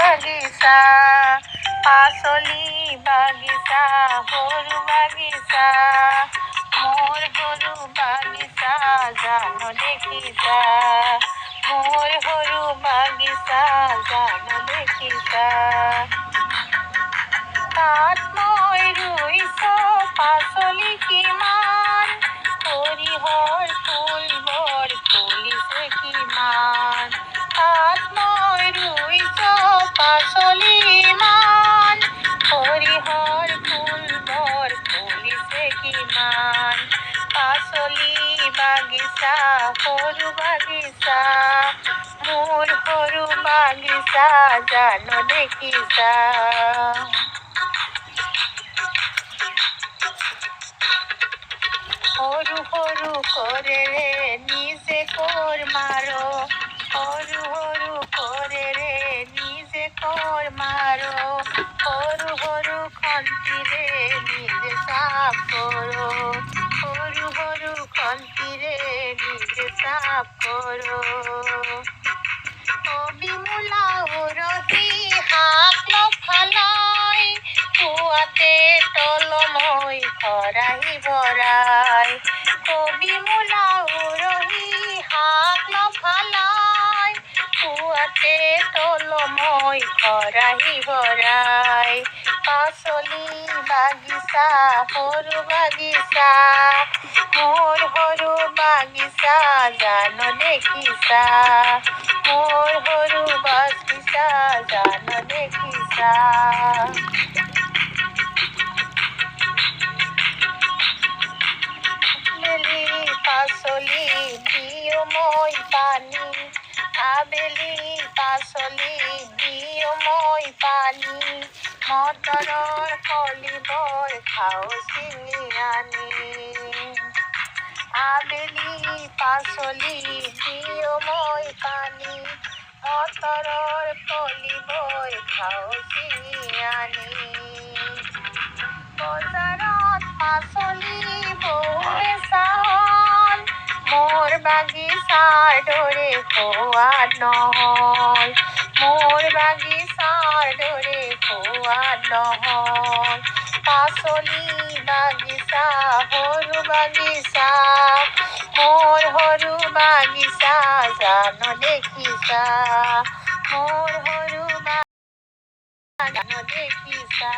বাগিচা, পাচলি বাগিচা, সৰু বাগিচা, মোৰ সৰু বাগিচা জান দেখিছা, মোৰ সৰু বাগিচা জান দেখিছা। তাত মই ৰুইছো পাচলি কিমান, সৰিয়হৰ ফুলবোৰ ফুলিছে কিমান। তাত মই ৰুইছো পাচলি ইমান, সৰিয়হৰ ফুলবোৰ ফুলিছে কিমান। পাচলি বাগিচা, সৰু বাগিচা, মোৰ সৰু বাগিচা জান দেখিছা। সৰু সৰু কৰেৰে নিজে কোৰ মাৰো, সৰু সৰু কৰেৰে নিজে কোৰ মাৰো, সৰু সৰু খন্তিৰে নিজে চাফ কৰো, সৰু সৰু খন্তিৰে নিজে চাফ কৰো। কবি মূলা উৰহি শাক লফালাই, পুৱাতে তলমৈ খৰাহি ভৰাই। কবি মূলা উৰহি শাক লফালাই, পুৱাতে তলমৈ খৰাহি ভৰাই। পাচলি বাগিচা, সৰু বাগিচা, মোৰ সৰু বাগিচা জান দেখিছা, মোৰ সৰু বাগিচা জান দেখিছা। আবেলি পাচলি দিওঁ মই পানী, আবেলি পাচলি দিওঁ মই পানী, মটৰৰ কলিবোৰ খাওঁ ছিঙি আনি। আবেলি পাচলি দিওঁ মই পানী, মটৰৰ কলিবোৰ খাওঁ ছিঙি আনি। বজাৰত পাচলি বহু বেচা হ'ল, মোৰ বাগিচাৰ দৰে সোৱাদ নহ'ল, মোৰ বাগিচাৰ দৰে সোৱাদ নহ'ল। পাচলি বাগিচা, সৰু বাগিচা, মোৰ সৰু বাগিচা জান দেখিছা, মোৰ সৰু বাগিচা জান দেখিছা।